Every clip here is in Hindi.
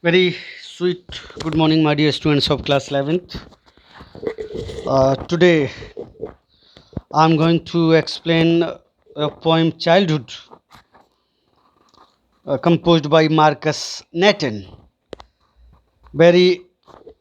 Very sweet. Good morning, my dear students of class 11th. Today, I'm going to explain a poem Childhood, composed by Marcus Nathan. Very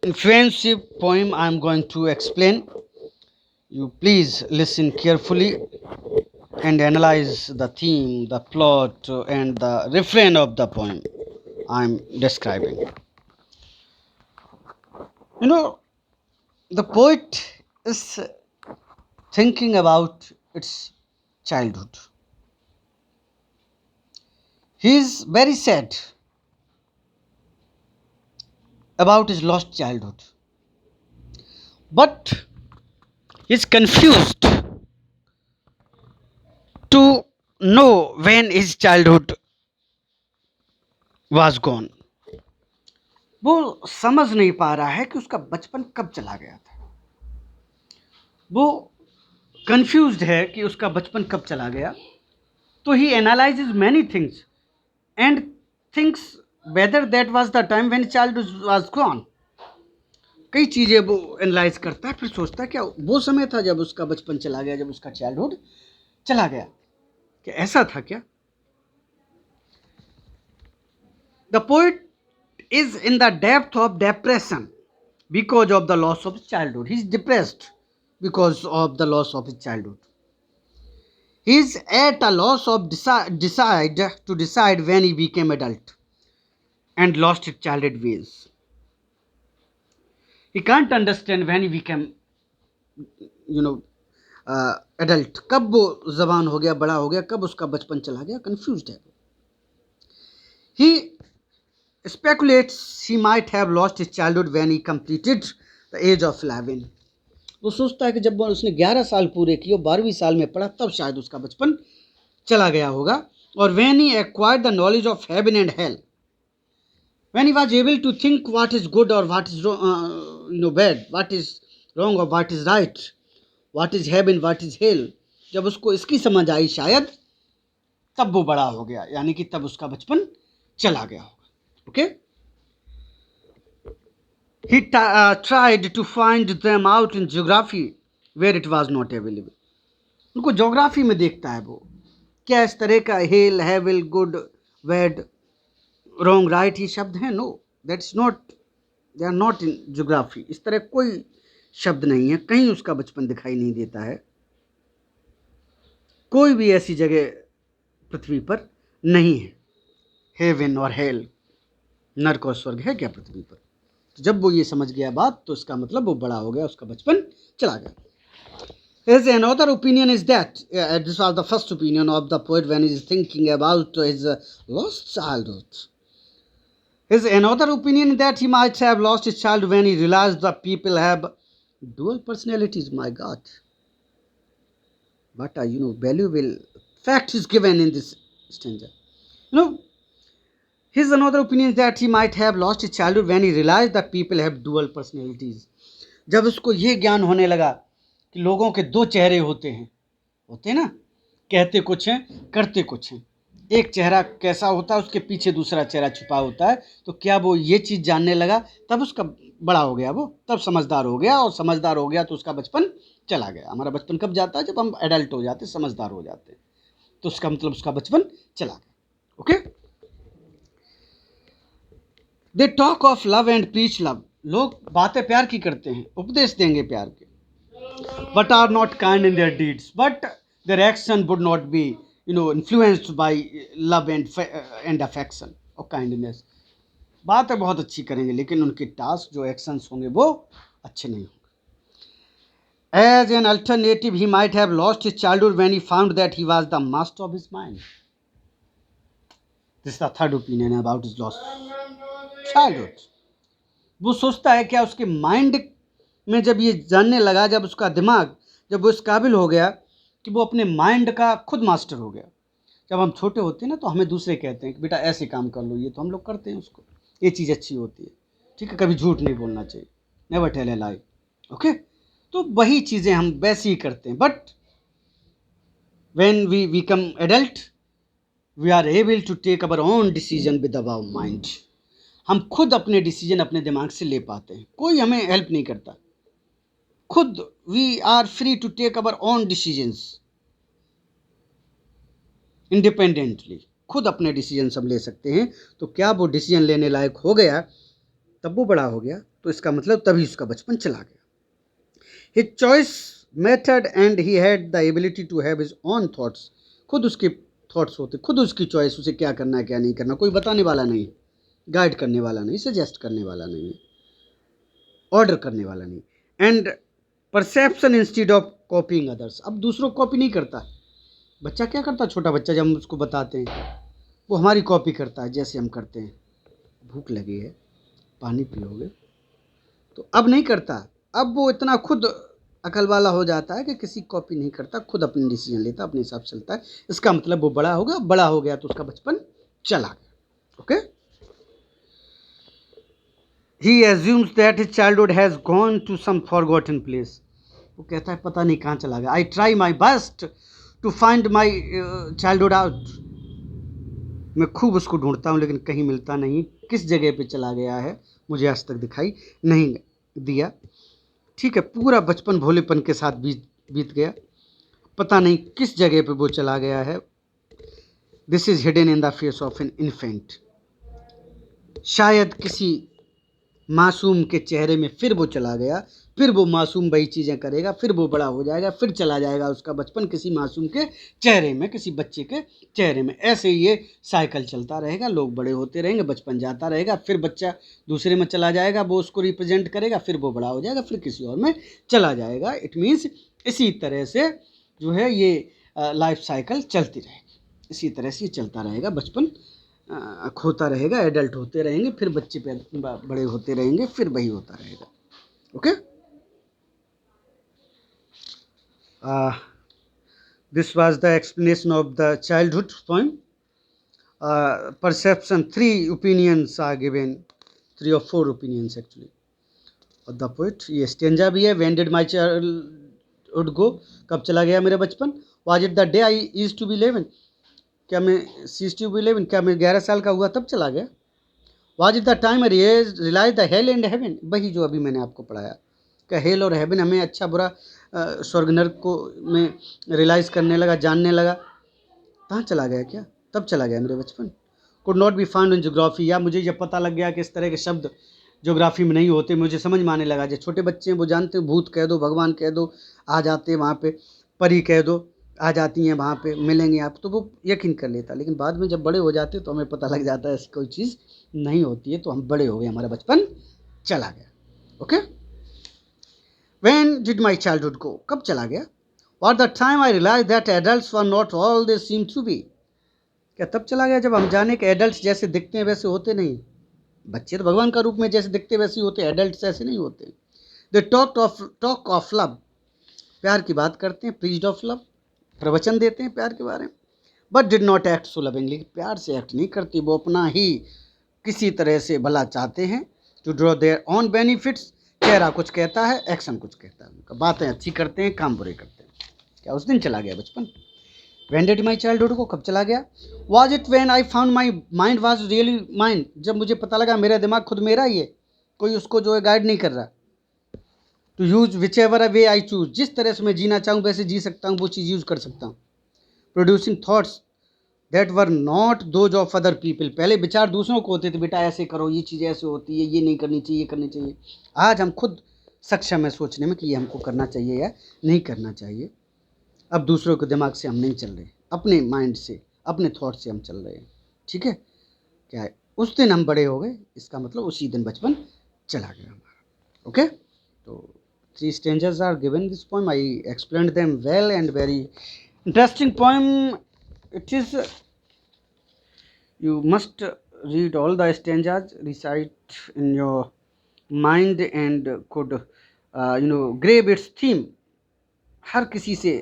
influential poem I'm going to explain. You please listen carefully and analyze the theme, the plot, and the refrain of the poem I'm describing. You know, the poet is thinking about its childhood. He is very sad about his lost childhood, but he is confused to know when his childhood was gone. वो समझ नहीं पा रहा है कि उसका बचपन कब चला गया था. वो कंफ्यूज्ड है कि उसका बचपन कब चला गया. तो he analyzes many things and thinks whether that was the time when childhood was gone. कई चीज़ें वो एनालाइज करता है, फिर सोचता है क्या वो समय था जब उसका बचपन चला गया, जब उसका चाइल्डहुड चला गया, क्या ऐसा था क्या. The poet is in the depth of depression because of the loss of his childhood. He is depressed because of the loss of his childhood. He is at a loss of decide when he became adult and lost his childhood ways. He can't understand when he became, adult. कब वो जवान हो गया, बड़ा हो गया, कब उसका बचपन चला गया, confused है. He speculates he might have lost his childhood when he completed the age of 11. वो सोचता है कि जब उसने 11 साल पूरे किए, 12वीं साल में पढ़ा, तब शायद उसका बचपन चला गया होगा. और when he acquired the knowledge of heaven and hell, when he was able to think what is good or what is bad, what is wrong or what is right, what is heaven, what is hell, जब उसको इसकी समझ आई शायद, तब वो बड़ा हो गया, यानी कि तब उसका बचपन चला गया होगा. Okay? He tried to find them out in geography where it was not available. उनको ज्योग्राफी में देखता है वो, क्या इस तरह का hell, heaven, good, bad, wrong, right ये शब्द हैं. No, that's not, they are not in geography. इस तरह कोई शब्द नहीं है, कहीं उसका बचपन दिखाई नहीं देता है. कोई भी ऐसी जगह पृथ्वी पर नहीं है. हेवन और हेल, नरक और स्वर्ग है क्या पृथ्वी पर. तो जब वो ये समझ गया बात, तो इसका मतलब वो बड़ा हो गया, उसका बचपन चला गया. His another opinion is that this was the first opinion of the poet when he is thinking about his lost childhood. His another opinion that he might have lost his childhood when he realized that people have dual personalities. My God, what a valuable fact is given in this stanza. His another opinion is that he might have lost his childhood when he realized that people have dual personalities. जब उसको ये ज्ञान होने लगा कि लोगों के दो चेहरे होते हैं ना, कहते कुछ हैं, करते कुछ हैं. एक चेहरा कैसा होता है, उसके पीछे दूसरा चेहरा छुपा होता है. तो क्या वो ये चीज़ जानने लगा, तब उसका बड़ा हो गया, वो तब समझदार हो गया, और समझदार हो गया तो उसका बचपन चला गया. हमारा बचपन कब जाता है, जब हम एडल्ट हो जाते, समझदार हो जाते, तो उसका मतलब उसका बचपन चला गया. Okay. They talk of love and preach love. लोग बातें प्यार की करते हैं, उपदेश देंगे प्यार के, but are not kind in their deeds, but their action would not be influenced by love and affection और काइंडनेस. बातें बहुत अच्छी करेंगे, लेकिन उनके टास्क जो एक्शंस होंगे वो अच्छे नहीं होंगे. As an alternative he might have lost his childhood when he found that he was the master of his mind. This is the third opinion about his lost childhood. वो सोचता है क्या उसके माइंड में जब ये जानने लगा, जब उसका दिमाग, जब वो इस काबिल हो गया कि वो अपने माइंड का खुद मास्टर हो गया. जब हम छोटे होते हैं ना, तो हमें दूसरे कहते हैं कि बेटा ऐसे काम कर लो, ये तो हम लोग करते हैं उसको, ये चीज़ अच्छी होती है, ठीक है, कभी झूठ नहीं बोलना चाहिए, never tell a lie. Okay. तो वही चीज़ें हम वैसे ही करते हैं. But when we become adult, we are able to take our own decision with our mind. हम खुद अपने डिसीजन अपने दिमाग से ले पाते हैं, कोई हमें हेल्प नहीं करता। खुद we are free to take our own decisions independently, खुद अपने डिसीजन सब ले सकते हैं। तो क्या वो डिसीजन लेने लायक हो गया तब वो बड़ा हो गया, तो इसका मतलब तभी उसका बचपन चला गया। His choice method and he had the ability to have his own thoughts, खुद उसके थॉट्स होते, खुद उसकी चॉइस, उसे क्या करना है क्या नहीं करना, कोई बताने वाला नहीं, गाइड करने वाला नहीं, सजेस्ट करने वाला नहीं, ऑर्डर करने वाला नहीं। And perception instead of copying others, अब दूसरों को कॉपी नहीं करता। बच्चा क्या करता, छोटा बच्चा जब हम उसको बताते हैं वो हमारी कॉपी करता है, जैसे हम करते हैं। भूख लगी है, पानी पियोगे, तो अब नहीं करता। अब वो इतना खुद अकल वाला हो जाता है कि किसी कॉपी नहीं करता, खुद अपनी डिसीजन लेता, अपने हिसाब से चलता है। इसका मतलब वो बड़ा होगा, बड़ा हो गया तो उसका बचपन चला गया। Okay, he assumes that his childhood has gone to some forgotten place, वो कहता है पता नहीं कहाँ चला गया। I try my best to find my childhood out, मैं खूब उसको ढूंढता हूँ लेकिन कहीं मिलता नहीं, किस जगह पे चला गया है मुझे आज तक दिखाई नहीं दिया। ठीक है, पूरा बचपन भोलेपन के साथ बीत गया, पता नहीं किस जगह पे वो चला गया है। This is hidden in the face of an infant, शायद किसी मासूम के चेहरे में फिर वो चला गया, फिर वो मासूम वही चीज़ें करेगा, फिर वो बड़ा हो जाएगा, फिर चला जाएगा उसका बचपन किसी मासूम के चेहरे में, किसी बच्चे के चेहरे में। ऐसे ही ये साइकिल चलता रहेगा, लोग बड़े होते रहेंगे, बचपन जाता रहेगा, फिर बच्चा दूसरे में चला जाएगा, वो उसको रिप्रेजेंट करेगा, फिर वो बड़ा हो जाएगा, फिर किसी और में चला जाएगा। इट मीन्स इसी तरह से जो है ये लाइफ साइकिल चलती रहेगी, इसी तरह से ये चलता रहेगा। बचपन खोता रहेगा, एडल्ट होते रहेंगे, फिर बच्चे बड़े होते रहेंगे, फिर वही होता रहेगा। Okay, this was the explanation of the childhood poem. Perception, 3 opinions are given, 3 or 4 opinions actually of the poet. ये स्टेंजा भी है, when did my childhood go, कब चला गया मेरा बचपन। was it the day I used to be 11, क्या मैं ceased to be 11, क्या मैं 11 साल का हुआ तब चला गया। was it the time I realized the hell and heaven, वही जो अभी मैंने आपको पढ़ाया कि हेल और हेवन हमें अच्छा बुरा स्वर्ग नर्क को में रियलाइज़ करने लगा, जानने लगा। कहाँ चला गया, क्या तब चला गया मेरे बचपन। Could not be found in geography, या मुझे जब पता लग गया कि इस तरह के शब्द जोग्राफी में नहीं होते, मुझे समझ में आने लगा। जो छोटे बच्चे हैं वो जानते हैं, भूत कह दो, भगवान कह दो, आ जाते हैं वहाँ पे, परी कह दो, आ जाती हैं वहाँ पे, मिलेंगे आप, तो वो यकीन कर लेता। लेकिन बाद में जब बड़े हो जाते तो हमें पता लग जाता है ऐसी कोई चीज़ नहीं होती है, तो हम बड़े हो गए, हमारा बचपन चला गया। Okay, When did my childhood go, कब चला गया। Or the time I realized that adults were not all they seem to be, क्या तब चला गया जब हम जाने कि एडल्ट जैसे दिखते हैं वैसे होते नहीं। बच्चे तो भगवान का रूप में जैसे दिखते वैसे होते, एडल्ट ऐसे नहीं होते। दे टॉक ऑफ लव, प्यार की बात करते हैं, प्रीच्ड ऑफ लव, प्रवचन देते हैं प्यार के बारे में, but did not act so lovingly, प्यार से एक्ट नहीं करती, वो अपना ही किसी तरह से भला चाहते हैं। To draw their on benefits, चेहरा कुछ कहता है, एक्शन कुछ कहता है, उनका बातें अच्छी करते हैं, काम बुरे करते हैं। क्या उस दिन चला गया बचपन। When did my childhood को कब चला गया। Was it when I found my mind was really mine, जब मुझे पता लगा मेरा दिमाग खुद मेरा ही है, कोई उसको जो है गाइड नहीं कर रहा। To use whichever way I choose, जिस तरह से मैं जीना चाहूँ वैसे जी सकता हूँ, वो चीज़ यूज़ कर सकता हूँ। Producing thoughts that were not those of other people, पहले विचार दूसरों को होते थे, बेटा ऐसे करो, ये चीज़ ऐसे होती है, ये नहीं करनी चाहिए, ये करनी चाहिए। आज हम खुद सक्षम है सोचने में कि ये हमको करना चाहिए या नहीं करना चाहिए। अब दूसरों के दिमाग से हम नहीं चल रहे, अपने माइंड से, अपने थॉट से हम चल रहे हैं। ठीक है, क्या है, उस दिन हम बड़े हो गए, इसका मतलब उसी दिन बचपन चला गया हमारा। ओके, तो 3 stanzas are given this poem. I explained them well and very interesting poem. It is, you must read all the stanzas, recite in your mind and could grab its theme. हर किसी से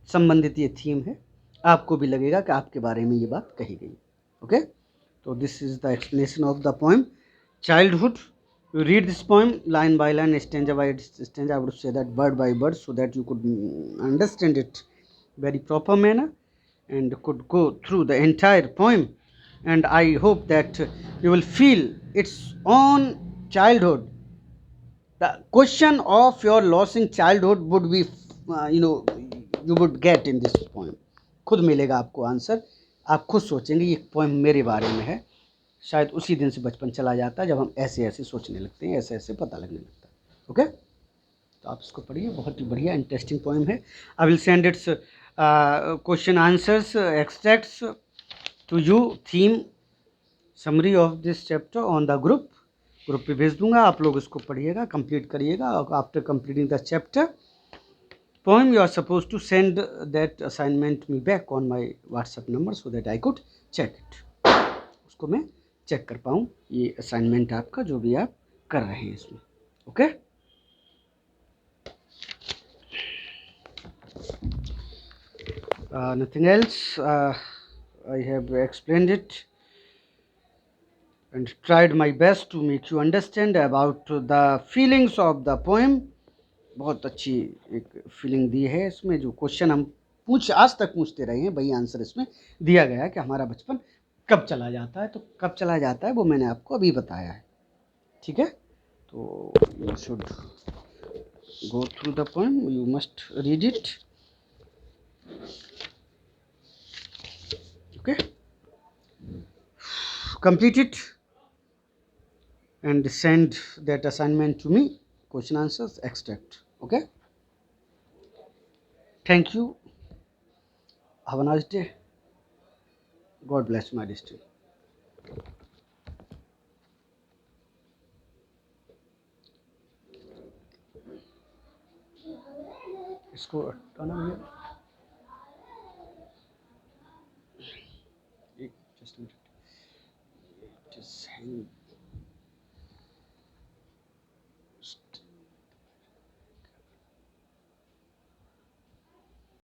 संबंधित ये थीम है, आपको भी लगेगा कि आपके बारे में ये बात कही गई। ओके, तो this is the explanation of the poem childhood. You read this poem line by line, stanza by stanza, I would say that word by word, so that you could understand it very proper manner and could go through the entire poem. And I hope that you will feel its own childhood. The question of your losing childhood would be, you would get in this poem. खुद मिलेगा आपको आंसर, आप खुद सोचेंगे ये पोएम मेरे बारे में है। शायद उसी दिन से बचपन चला जाता है जब हम ऐसे ऐसे सोचने लगते हैं, ऐसे ऐसे पता लगने लगता है। ओके, तो आप इसको पढ़िए, बहुत ही बढ़िया इंटरेस्टिंग पोएम है। I will send its question answers extracts to you, theme summary of this chapter on the group पे भेज दूंगा। आप लोग इसको पढ़िएगा, कंप्लीट करिएगा। After completing the chapter poem, you are supposed to send that assignment me back on my WhatsApp number so that I could check it. उसको मैं चेक कर पाऊँ ये असाइनमेंट आपका जो भी आप कर रहे हैं इसमें। Okay, nothing else. I have explained it and tried my best to make you understand about the feelings of the poem. बहुत अच्छी एक फीलिंग दी है इसमें। जो क्वेश्चन हम आज तक पूछते रहे हैं वही आंसर इसमें दिया गया है कि हमारा बचपन कब चला जाता है। तो कब चला जाता है वो मैंने आपको अभी बताया है। ठीक है, तो you should go through the poem, you must read it. Okay, complete it and send that assignment to me, question answers extract. Okay, thank you, have a nice day, God bless my district. इसको हटाना भैया, एक जस्ट मिनट,